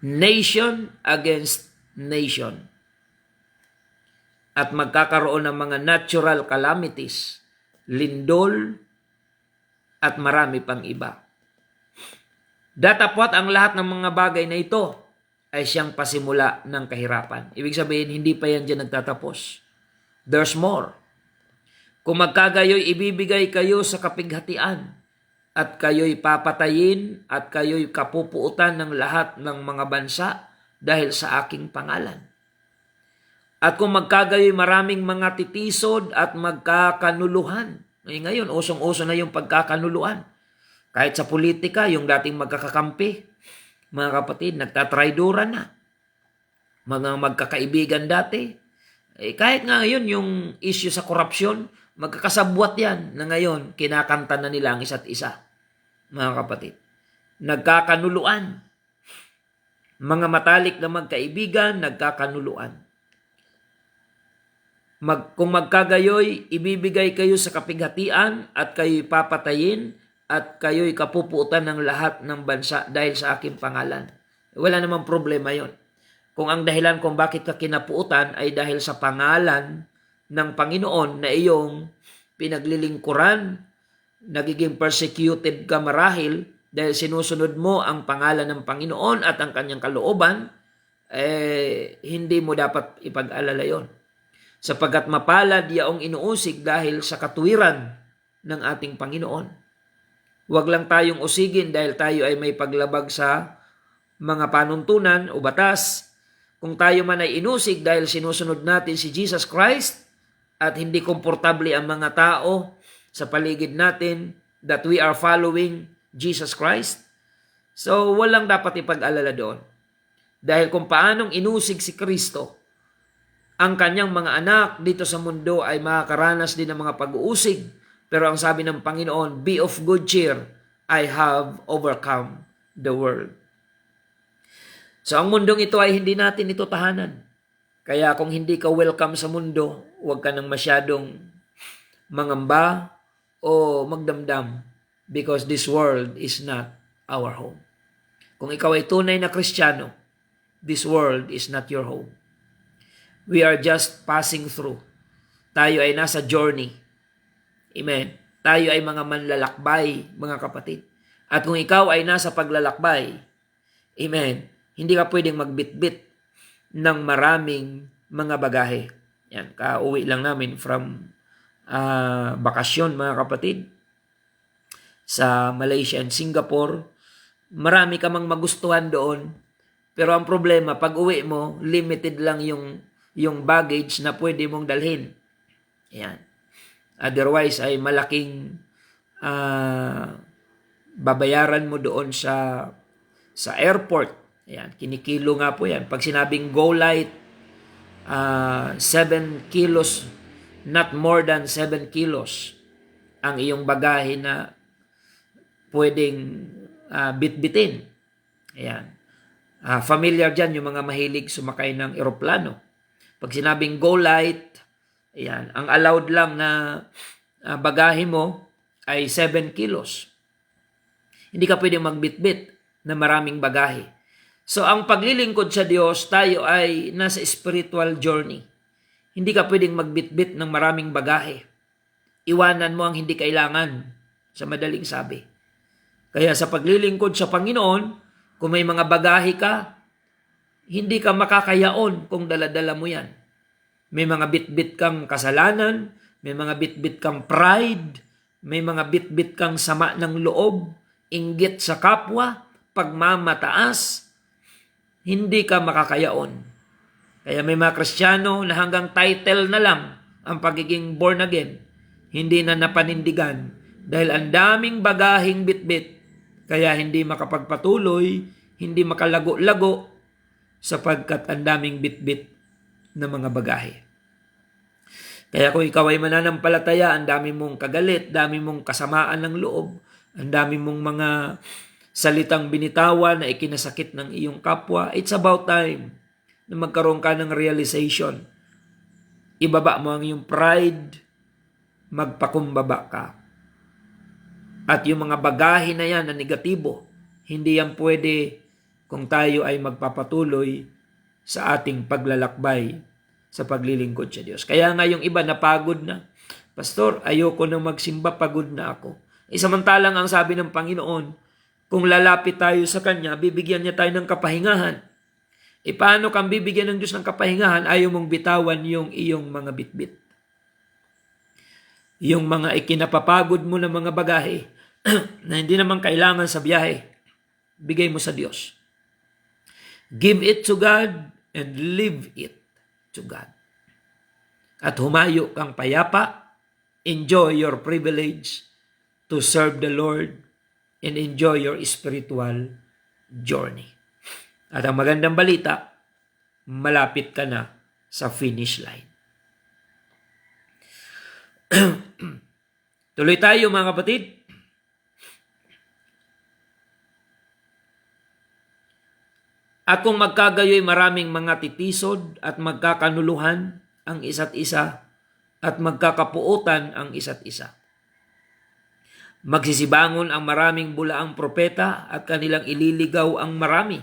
nation against nation. At magkakaroon ng mga natural calamities, lindol, at marami pang iba. Datapwat ang lahat ng mga bagay na ito ay siyang pasimula ng kahirapan. Ibig sabihin, hindi pa yan dyan nagtatapos. There's more. Kung magkagayoy, ibibigay kayo sa kapighatian at kayo'y papatayin at kayo'y kapupuutan ng lahat ng mga bansa dahil sa aking pangalan. At kung magkagayoy, maraming mga titisod at magkakanuluhan. Ngayon, usong-uso na yung pagkakanuluan. Kahit sa politika, yung dating magkakakampi, mga kapatid, nagtatrayduran na. Mga magkakaibigan dati. Kahit nga ngayon, yung issue sa korupsyon, magkakasabwat yan na ngayon, kinakanta na nila ang isa't isa. Mga kapatid, nagkakanuluan. Mga matalik na magkaibigan, nagkakanuluan. Kung magkagayoy, ibibigay kayo sa kapighatian at kayo'y papatayin at kayo'y kapupuutan ng lahat ng bansa dahil sa aking pangalan. Wala namang problema yon. Kung ang dahilan kung bakit ka kinapuutan ay dahil sa pangalan ng Panginoon na iyong pinaglilingkuran, nagiging persecuted ka marahil dahil sinusunod mo ang pangalan ng Panginoon at ang kanyang kalooban, hindi mo dapat ipag-alala yon. Sapagkat mapalad yaong inuusig dahil sa katuwiran ng ating Panginoon. Huwag lang tayong usigin dahil tayo ay may paglabag sa mga panuntunan o batas. Kung tayo man ay inusig dahil sinusunod natin si Jesus Christ at hindi komportable ang mga tao sa paligid natin that we are following Jesus Christ, so walang dapat ipag-alala doon. Dahil kung paanong inusig si Kristo, ang kanyang mga anak dito sa mundo ay makakaranas din ng mga pag-uusig. Pero ang sabi ng Panginoon, be of good cheer, I have overcome the world. So ang mundong ito ay hindi natin ito tahanan. Kaya kung hindi ka welcome sa mundo, huwag ka nang masyadong mangamba o magdamdam because this world is not our home. Kung ikaw ay tunay na Kristiyano, this world is not your home. We are just passing through. Tayo ay nasa journey. Amen. Tayo ay mga manlalakbay, mga kapatid. At kung ikaw ay nasa paglalakbay, amen, hindi ka pwedeng magbitbit ng maraming mga bagahe. Yan, kauwi lang namin from bakasyon, mga kapatid, sa Malaysia and Singapore. Marami ka mang magustuhan doon, pero ang problema, pag uwi mo, limited lang yung baggage na pwede mong dalhin. Yan. Otherwise ay malaking babayaran mo doon sa airport. Ayan, kinikilo nga po yan. Pag sinabing go light, 7 kilos, not more than 7 kilos ang iyong bagahe na pwedeng bitbitin. Ayan. Familiar dyan yung mga mahilig sumakay ng eroplano. Pag sinabing go light, ayan, ang allowed lang na bagahe mo ay 7 kilos. Hindi ka pwedeng magbitbit na maraming bagahe. So, ang paglilingkod sa Diyos, tayo ay nasa spiritual journey. Hindi ka pwedeng magbitbit ng maraming bagahe. Iwanan mo ang hindi kailangan, sa madaling sabi. Kaya sa paglilingkod sa Panginoon, kung may mga bagahe ka, hindi ka makakayaon kung daladala mo yan. May mga bitbit kang kasalanan, may mga bitbit kang pride, may mga bitbit kang sama ng loob, inggit sa kapwa, pagmamataas, hindi ka makakayaon. Kaya may mga Kristiyano na hanggang title na lang ang pagiging born again, hindi na napanindigan dahil ang daming bagahing bitbit, kaya hindi makapagpatuloy, hindi makalago-lago sapagkat ang daming bitbit na mga bagahe. Kaya kung ikaw ay mananampalataya, ang dami mong kagalit, dami mong kasamaan ng loob, ang dami mong mga salitang binitawan na ikinasakit ng iyong kapwa, it's about time na magkaroon ka ng realization. Ibaba mo ang iyong pride, magpakumbaba ka. At yung mga bagahe na yan na negatibo, hindi yan pwede kung tayo ay magpapatuloy sa ating paglalakbay sa paglilingkod sa Diyos. Kaya nga yung iba napagod na, Pastor, ayoko na magsimba, pagod na ako. Samantalang ang sabi ng Panginoon, kung lalapit tayo sa Kanya, bibigyan niya tayo ng kapahingahan. Paano kang bibigyan ng Diyos ng kapahingahan? Ayaw mong bitawan yung iyong mga bitbit. Yung mga ikinapapagod mo na mga bagahe na hindi naman kailangan sa biyahe, bigay mo sa Diyos. Give it to God and leave it to God. At humayo kang payapa, enjoy your privilege to serve the Lord and enjoy your spiritual journey. At ang magandang balita, malapit ka na sa finish line. Tuloy tayo mga kapatid. At kung magkagayoy maraming mga titisod at magkakanuluhan ang isa't isa at magkakapuutan ang isa't isa. Magsisibangon ang maraming bulaang propeta at kanilang ililigaw ang marami.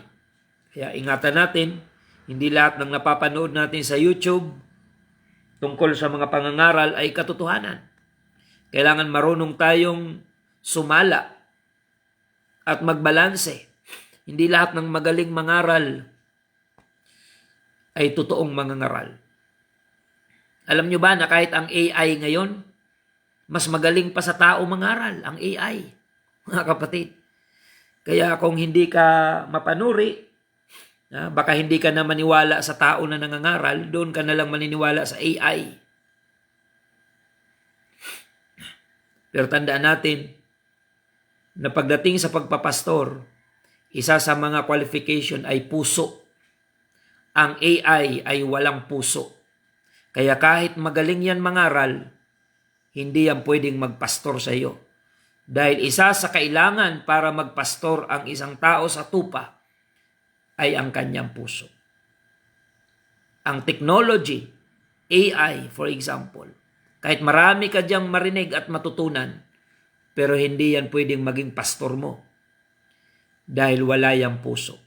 Kaya ingatan natin, hindi lahat ng napapanood natin sa YouTube tungkol sa mga pangangaral ay katotohanan. Kailangan marunong tayong sumala at magbalanse. Hindi lahat ng magaling mangaral ay totoong mangangaral. Alam nyo ba na kahit ang AI ngayon, mas magaling pa sa tao mangaral, ang AI. mga kapatid. Kaya kung hindi ka mapanuri, baka hindi ka na maniwala sa tao na nangangaral, doon ka na lang maniniwala sa AI. Pero tandaan natin na pagdating sa pagpapastor, isa sa mga qualification ay puso. Ang AI ay walang puso. Kaya kahit magaling yan mangaral, hindi yan pwedeng magpastor sa iyo. Dahil isa sa kailangan para magpastor ang isang tao sa tupa ay ang kanyang puso. Ang technology, AI for example, kahit marami ka diyang marinig at matutunan, pero hindi yan pwedeng maging pastor mo dahil wala yang puso.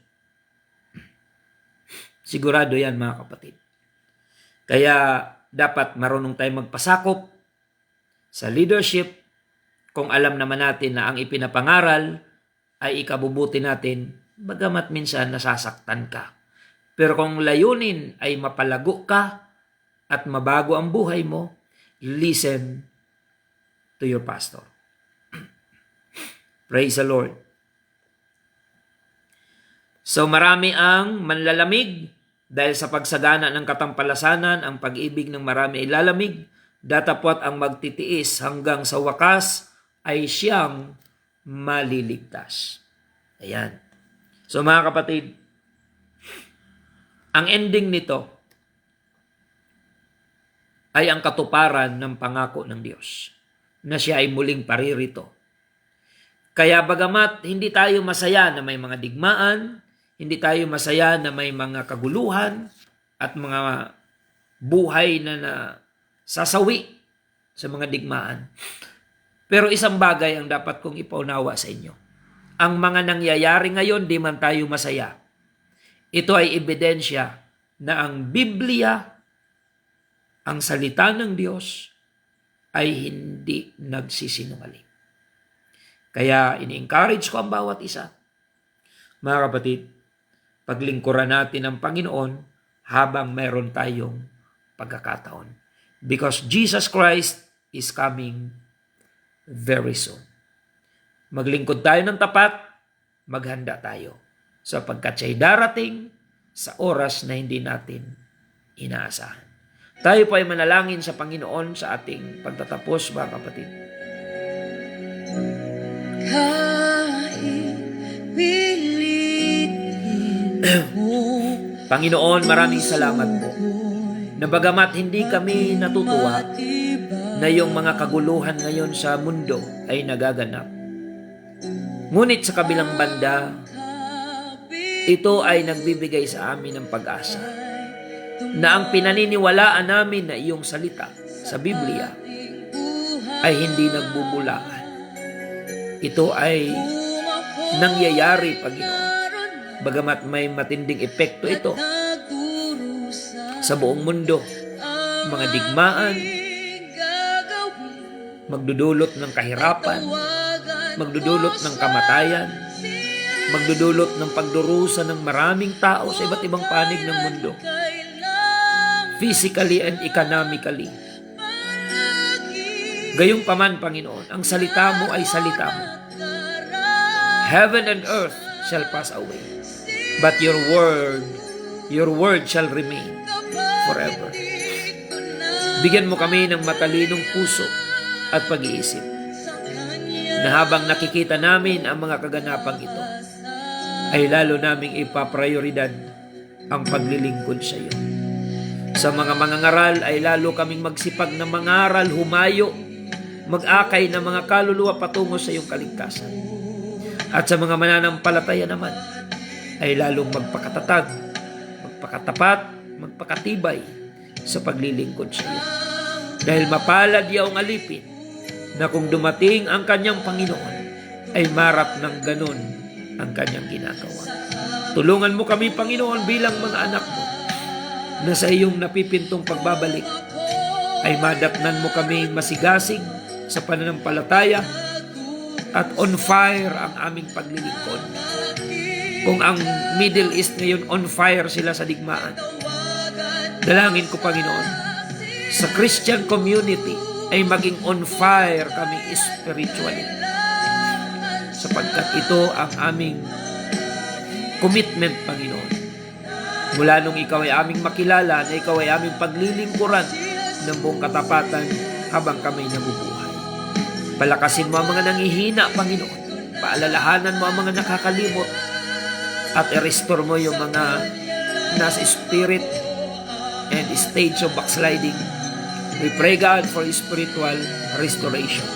Sigurado yan mga kapatid. Kaya dapat marunong tayong magpasakop sa leadership kung alam naman natin na ang ipinapangaral ay ikabubuti natin, bagamat minsan nasasaktan ka. Pero kung layunin ay mapalago ka at mabago ang buhay mo, listen to your pastor. Praise the Lord. So marami ang manlalamig dahil sa pagsagana ng katampalasanan, ang pag-ibig ng marami ay lalamig, datapwat ang magtitiis hanggang sa wakas ay siyang maliligtas. Ayan. So mga kapatid, ang ending nito ay ang katuparan ng pangako ng Diyos na siya ay muling paririto. Kaya bagamat hindi tayo masaya na may mga digmaan, hindi tayo masaya na may mga kaguluhan at mga buhay na sasawi sa mga digmaan. Pero isang bagay ang dapat kong ipaunawa sa inyo. Ang mga nangyayari ngayon, di man tayo masaya. Ito ay ebidensya na ang Biblia, ang salita ng Diyos, ay hindi nagsisinungaling. Kaya ini-encourage ko ang bawat isa. Mga kapatid, paglingkuran natin ang Panginoon habang meron tayong pagkakataon. Because Jesus Christ is coming very soon. Maglingkod tayo ng tapat, maghanda tayo sapagkat siya'y darating sa oras na hindi natin inaasahan. Tayo po ay manalangin sa Panginoon sa ating pagtatapos, mga kapatid. Panginoon, maraming salamat po na bagamat hindi kami natutuwa na yung mga kaguluhan ngayon sa mundo ay nagaganap. Ngunit sa kabilang banda, ito ay nagbibigay sa amin ng pag-asa na ang pinaniniwalaan namin na iyong salita sa Biblia ay hindi nagbubulaan. Ito ay nangyayari, Panginoon. Bagamat may matinding epekto ito sa buong mundo, mga digmaan, magdudulot ng kahirapan, magdudulot ng kamatayan, magdudulot ng pagdurusa ng maraming tao sa iba't ibang panig ng mundo, physically and economically. Gayunpaman, Panginoon, ang salita mo ay salita mo. Heaven and earth shall pass away, but your word shall remain forever. Bigyan mo kami ng matalinong puso at pag-iisip na habang nakikita namin ang mga kaganapang ito, ay lalo naming ipaprioridad ang paglilingkod sa iyo. Sa mga mangangaral ay lalo kaming magsipag na mangaral, humayo, mag-akay ng mga kaluluwa patungo sa iyong kaligtasan. At sa mga mananampalataya naman ay lalong magpakatatag, magpakatapat, magpakatibay sa paglilingkod sa iyo. Dahil mapalad yaong alipin na kung dumating ang kanyang Panginoon ay marap ng ganun ang kanyang ginagawa. Tulungan mo kami, Panginoon, bilang mga anak mo na sa iyong napipintong pagbabalik ay madatnan mo kami masigasig sa pananampalataya at on fire ang aming paglilingkod. Kung ang Middle East ngayon on fire sila sa digmaan, dalangin ko, Panginoon, sa Christian community ay maging on fire kami spiritually. sapagkat ito ang aming commitment, Panginoon. Mula nung ikaw ay aming makilala, na ikaw ay aming paglilingkuran ng buong katapatan habang kami nabubuhay. Palakasin mo ang mga nangihina, Panginoon. Paalalahanan mo ang mga nakakalimot at i-restore mo yung mga nasa spirit and stage of backsliding. We pray, God, for spiritual restoration.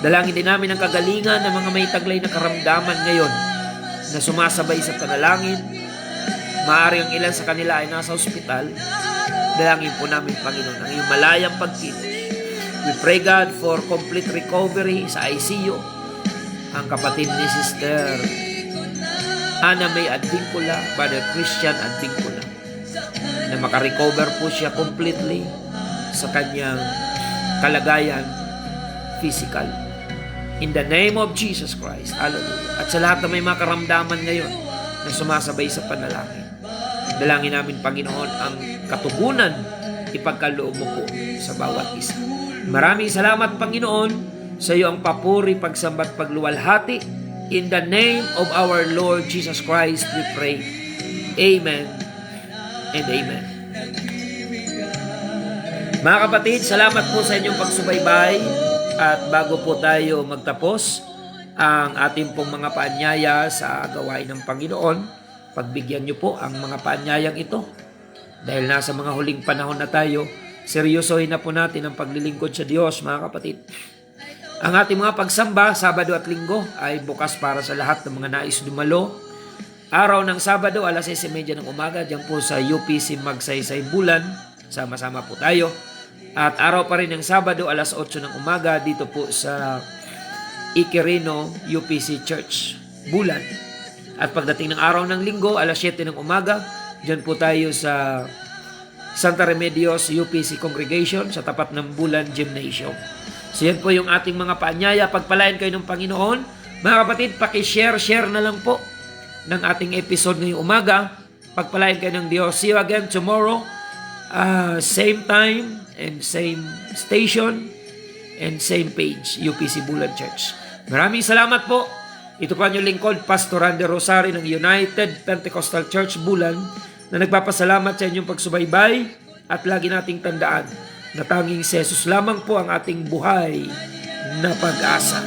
Dalangin din namin ang kagalingan ng mga may taglay na karamdaman ngayon na sumasabay sa panalangin. Maaari ang ilan sa kanila ay nasa ospital. Dalangin po namin, Panginoon, ang iyong malayang pagkilos. We pray, God, for complete recovery sa ICU. Ang kapatid ni Sister Ana May Advincula, Brother Christian Advincula, na makarecover po siya completely sa kanyang kalagayan physical. In the name of Jesus Christ. Hallelujah. At sa lahat na may mga karamdaman ngayon na sumasabay sa panalangin, dalangin namin, Panginoon, ang katugunan ipagkaloob mo po sa bawat isa. Maraming salamat, Panginoon, sa iyo ang papuri, pagsambat, pagluwalhati. In the name of our Lord Jesus Christ, we pray. Amen and amen. Mga kapatid, salamat po sa inyong pagsubaybay. At bago po tayo magtapos ang ating pong mga paanyaya sa gawain ng Panginoon, pagbigyan niyo po ang mga paanyayang ito. Dahil nasa mga huling panahon na tayo, seryosohin na po natin ang paglilingkod sa Diyos, mga kapatid. Ang ating mga pagsamba, Sabado at Linggo, ay bukas para sa lahat ng mga nais dumalo. Araw ng Sabado, alas 6:30 ng umaga, dyan po sa UPC Magsaysay Bulan. Sama-sama po tayo. At araw pa rin ng Sabado, alas 8 ng umaga, dito po sa Iquirino UPC Church Bulan. At pagdating ng araw ng Linggo, alas 7 ng umaga, dyan po tayo sa Santa Remedios UPC Congregation sa tapat ng Bulan Gymnasium. So yan po yung ating mga paanyaya. Pagpalain kayo ng Panginoon. Mga kapatid, pakishare na lang po ng ating episode ngayong umaga. Pagpalain kayo ng Diyos. See you again tomorrow. Same time and same station and same page, UPC Bulan Church. Maraming salamat po. Ito po ang inyong lingkod, Pastor Randy Rosario ng United Pentecostal Church Bulan, na nagpapasalamat sa inyong pagsubaybay at lagi nating tandaan na tanging si Jesus lamang po ang ating buhay na pag-asa.